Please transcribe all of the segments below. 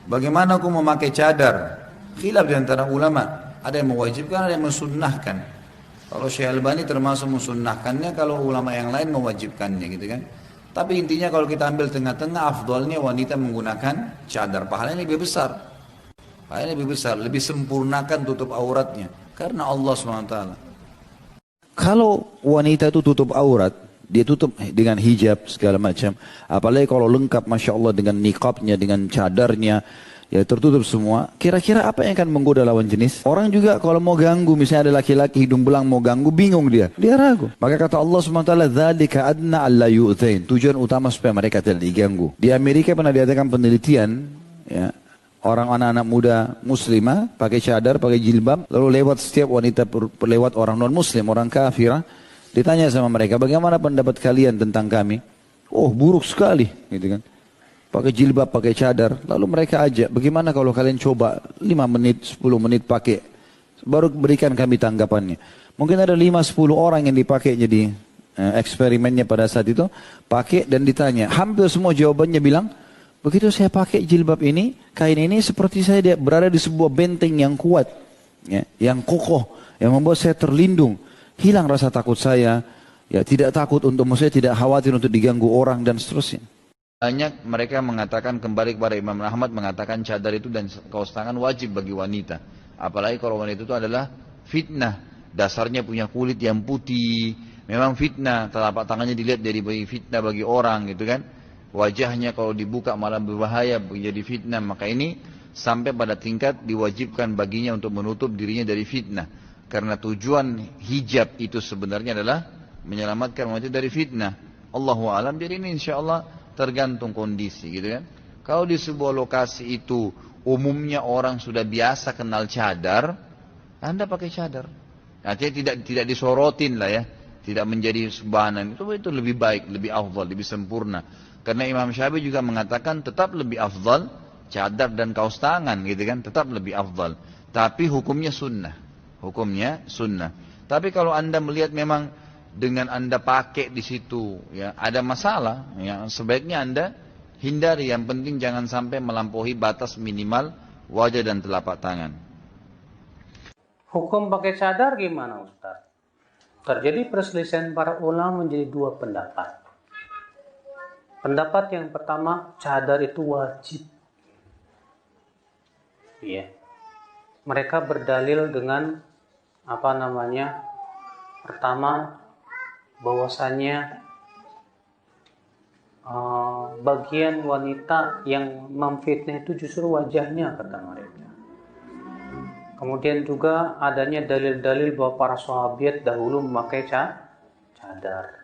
Bagaimana aku memakai cadar? Khilaf di antara ulama. Ada yang mewajibkan, ada yang mensunnahkan. Kalau Syekh Albani termasuk mensunnahkannya, kalau ulama yang lain mewajibkannya gitu kan. Tapi intinya kalau kita ambil tengah-tengah, afdolnya wanita menggunakan cadar. Pahalanya lebih besar. Pahalanya lebih besar, lebih sempurnakan tutup auratnya. Karena Allah SWT. Kalau wanita itu tutup aurat, dia tutup dengan hijab segala macam. Apalagi kalau lengkap, masya Allah dengan niqabnya, dengan cadarnya, ya tertutup semua. Kira-kira apa yang akan menggoda lawan jenis? Orang juga kalau mau ganggu, misalnya ada laki-laki hidung belang mau ganggu, bingung dia. Dia ragu. Maka kata Allah SWT, "Dzalika adna alla yu'thain." Tujuan utama supaya mereka tidak diganggu. Di Amerika pernah diadakan penelitian, ya, orang anak-anak muda muslimah pakai cadar, pakai jilbab, lalu lewat setiap wanita lewat orang non muslim, orang kafirah, ditanya sama mereka, bagaimana pendapat kalian tentang kami? Oh, buruk sekali, gitu kan. Pakai jilbab, pakai cadar, lalu mereka ajak, bagaimana kalau kalian coba 5 menit, 10 menit pakai, baru berikan kami tanggapannya. Mungkin ada 5-10 orang yang dipakai jadi eksperimennya pada saat itu, pakai dan ditanya, hampir semua jawabannya bilang, begitu saya pakai jilbab ini, kain ini seperti saya berada di sebuah benteng yang kuat, ya, yang kokoh, yang membuat saya terlindung. Hilang rasa takut saya, ya tidak takut untuk, maksudnya tidak khawatir untuk diganggu orang dan seterusnya. Banyak mereka mengatakan kembali kepada Imam Ahmad mengatakan cadar itu dan kaos tangan wajib bagi wanita. Apalagi kalau wanita itu adalah fitnah. Dasarnya punya kulit yang putih. Memang fitnah. Telapak tangannya dilihat dari fitnah bagi orang gitu kan. Wajahnya kalau dibuka malah berbahaya menjadi fitnah. Maka ini sampai pada tingkat diwajibkan baginya untuk menutup dirinya dari fitnah. Karena tujuan hijab itu sebenarnya adalah menyelamatkan wanita dari fitnah. Allahu alam. Jadi ini insya Allah tergantung kondisi gitu kan. Kalau di sebuah lokasi itu umumnya orang sudah biasa kenal cadar, Anda pakai cadar. Artinya tidak disorotin lah ya. Tidak menjadi sebahanan. Itu lebih baik, lebih afdal, lebih sempurna. Karena Imam Syafi'i juga mengatakan tetap lebih afdal cadar dan kaos tangan gitu kan, tetap lebih afdal. Tapi hukumnya sunnah. Hukumnya sunnah. Tapi kalau Anda melihat memang dengan Anda pakai di situ ya ada masalah, ya sebaiknya Anda hindari. Yang penting jangan sampai melampaui batas minimal wajah dan telapak tangan. Hukum pakai cadar gimana Ustaz? Terjadi perselisihan para ulama menjadi dua pendapat. Pendapat yang pertama, cadar itu wajib. Ya. Mereka berdalil dengan pertama, bahwasannya bagian wanita yang memfitnah itu justru wajahnya, kata mereka. Kemudian juga adanya dalil-dalil bahwa para sahabat dahulu memakai cadar.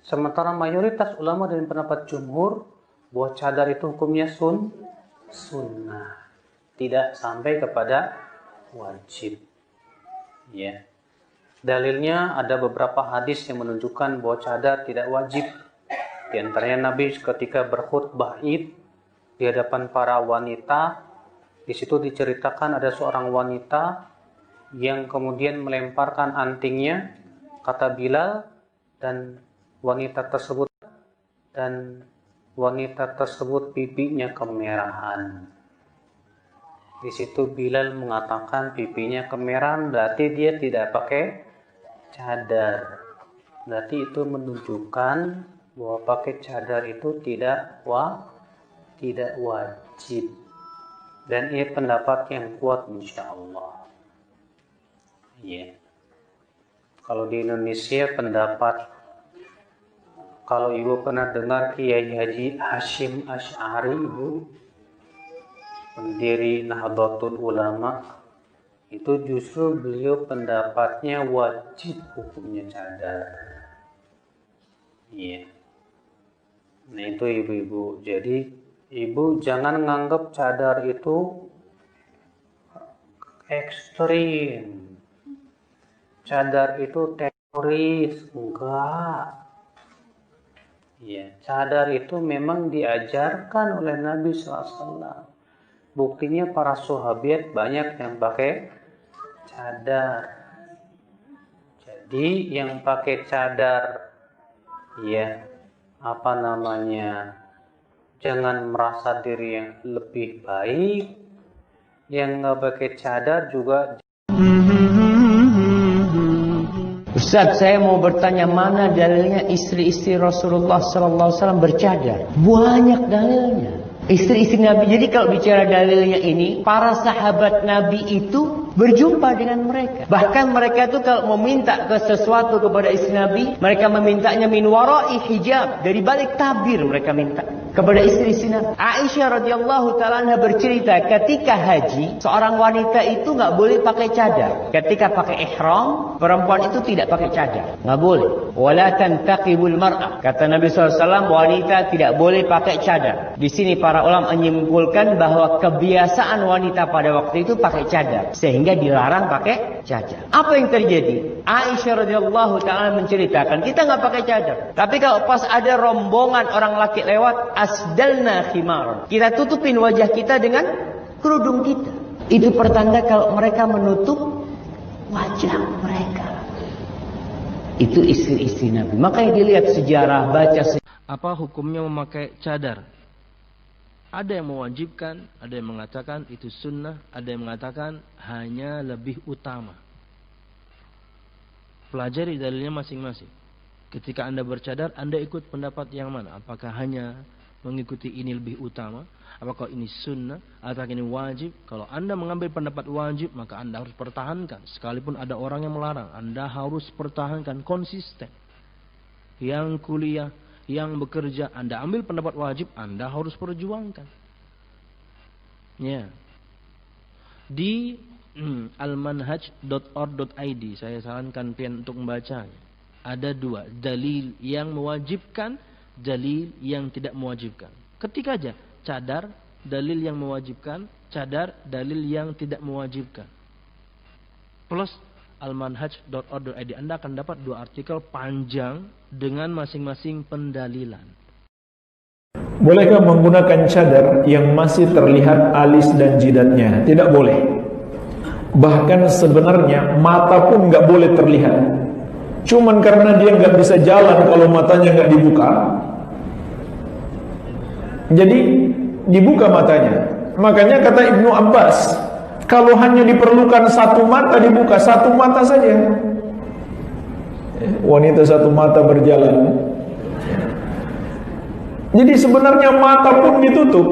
Sementara mayoritas ulama dengan pendapat jumhur bahwa cadar itu hukumnya sunnah, tidak sampai kepada wajib. Ya. Dalilnya ada beberapa hadis yang menunjukkan bahwa cadar tidak wajib. Di antaranya Nabi ketika berkhutbah Id di hadapan para wanita, di situ diceritakan ada seorang wanita yang kemudian melemparkan antingnya, kata Bilal, dan wanita tersebut pipinya kemerahan. Di situ Bilal mengatakan pipinya kemerahan berarti dia tidak pakai cadar. Berarti itu menunjukkan bahwa pakai cadar itu tidak wajib. Dan ini pendapat yang kuat insyaallah. Ya. Kalau di Indonesia kalau ibu pernah dengar Kiai Haji Hashim Asy'ari, ibu, pendiri Nahdlatul Ulama, itu justru beliau pendapatnya wajib hukumnya cadar. Iya. Nah itu ibu-ibu. Jadi ibu jangan nganggap cadar itu ekstrim. Cadar itu teroris, enggak. Ya, cadar itu memang diajarkan oleh Nabi SAW. Buktinya para sahabat banyak yang pakai cadar. Jadi yang pakai cadar, ya, Jangan merasa diri yang lebih baik. Yang nggak pakai cadar juga. Ustaz, saya mau bertanya mana dalilnya istri-istri Rasulullah SAW bercadar? Banyak dalilnya. Istri-istri Nabi. Jadi kalau bicara dalilnya ini, para sahabat Nabi itu berjumpa dengan mereka. Bahkan mereka itu kalau meminta ke sesuatu kepada istri Nabi, mereka memintanya min wara'i hijab, dari balik tabir mereka minta kepada istri-istri Nabi. Aisyah radhiyallahu taala anha bercerita ketika haji, seorang wanita itu nggak boleh pakai cadar. Ketika pakai ihram, perempuan itu tidak pakai cadar, nggak boleh. Wala tantaqibul mar'ah. Kata Nabi SAW, wanita tidak boleh pakai cadar. Di sini para ulama menyimpulkan bahwa kebiasaan wanita pada waktu itu pakai cadar, sehingga dilarang pakai cadar. Apa yang terjadi? Aisyah radhiyallahu taala menceritakan, kita nggak pakai cadar, tapi kalau pas ada rombongan orang laki lewat, asdalna khimar, kita tutupin wajah kita dengan kerudung kita. Itu pertanda kalau mereka menutup wajah mereka. Itu istri-istri Nabi. Makanya dilihat sejarah, baca sejarah. Apa hukumnya memakai cadar? Ada yang mewajibkan, ada yang mengatakan itu sunnah, ada yang mengatakan hanya lebih utama. Pelajari dalilnya masing-masing. Ketika Anda bercadar, Anda ikut pendapat yang mana? Apakah hanya mengikuti ini lebih utama? Apakah ini sunnah atau ini wajib? Kalau Anda mengambil pendapat wajib, maka Anda harus pertahankan. Sekalipun ada orang yang melarang, Anda harus pertahankan konsisten. Yang kuliah, yang bekerja, Anda ambil pendapat wajib, Anda harus perjuangkan. Ya. Di almanhaj.org.id, saya sarankan pian untuk membacanya. Ada dua, dalil yang mewajibkan, dalil yang tidak mewajibkan. Ketik aja, cadar, dalil yang mewajibkan, cadar, dalil yang tidak mewajibkan. Plus almanhaj.org.id, Anda akan dapat dua artikel panjang dengan masing-masing pendalilan. Bolehkah menggunakan cadar yang masih terlihat alis dan jidatnya? Tidak boleh. Bahkan sebenarnya mata pun nggak boleh terlihat. Cuman karena dia nggak bisa jalan kalau matanya nggak dibuka, jadi dibuka matanya. Makanya kata Ibnu Abbas, kalau hanya diperlukan satu mata dibuka, satu mata saja. Wanita satu mata berjalan. Jadi sebenarnya mata pun ditutup.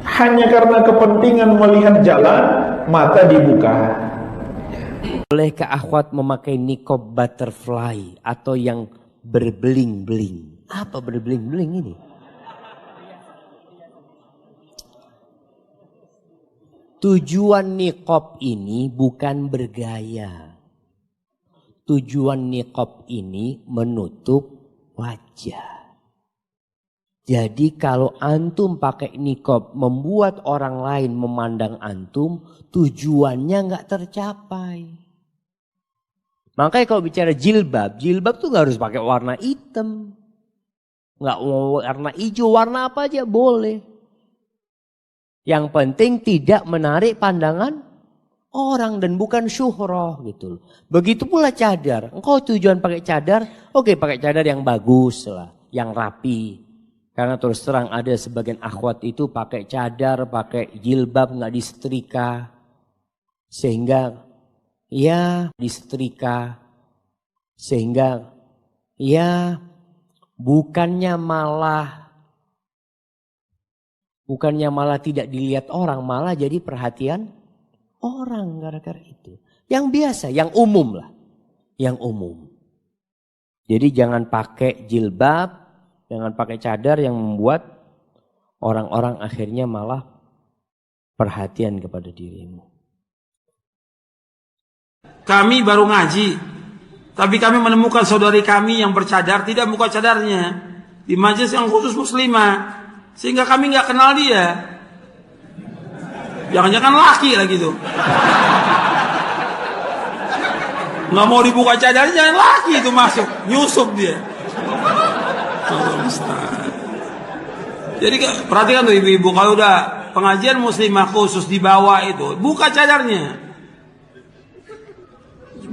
Hanya karena kepentingan melihat jalan, mata dibuka. Bolehkah akhwat memakai niqab butterfly atau yang berbeling-beling? Apa berbeling-beling ini? Tujuan niqab ini bukan bergaya. Tujuan niqab ini menutup wajah. Jadi kalau antum pakai niqab membuat orang lain memandang antum, tujuannya nggak tercapai. Makanya kalau bicara jilbab, jilbab tuh nggak harus pakai warna hitam, nggak mau warna hijau, warna apa aja boleh. Yang penting tidak menarik pandangan orang dan bukan syuhrah gitu. Begitu pula cadar. Engkau tujuan pakai cadar, oke pakai cadar yang bagus lah, yang rapi. Karena terus terang ada sebagian akhwat itu pakai cadar, pakai jilbab nggak disetrika, sehingga ya disetrika, sehingga ya bukannya malah tidak dilihat orang, malah jadi perhatian orang gara-gara itu. Yang biasa, yang umum lah, yang umum. Jadi jangan pakai jilbab, jangan pakai cadar yang membuat orang-orang akhirnya malah perhatian kepada dirimu. Kami baru ngaji, tapi kami menemukan saudari kami yang bercadar tidak buka cadarnya di majelis yang khusus muslimah, sehingga kami nggak kenal dia. Jangan-jangan laki lah gitu. Nggak mau dibuka cadarnya, jangan laki itu masuk, nyusup dia. Jadi perhatikan tuh ibu-ibu, kalau udah pengajian muslimah khusus di bawah itu, buka cadarnya.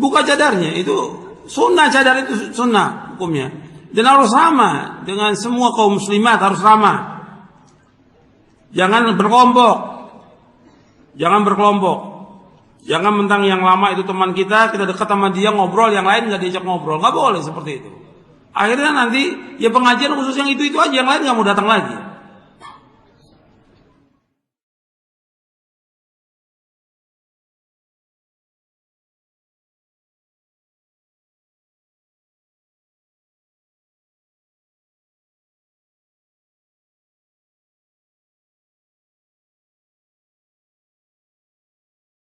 Buka cadarnya, itu sunnah, cadar itu sunnah hukumnya. Dan harus sama dengan semua kaum muslimat, harus sama. Jangan berkelompok. Jangan berkelompok. Jangan mentang yang lama itu teman kita dekat sama dia ngobrol, yang lain nggak diajak ngobrol. Nggak boleh seperti itu. Akhirnya nanti ya pengajian khusus yang itu aja, yang lain nggak mau datang lagi.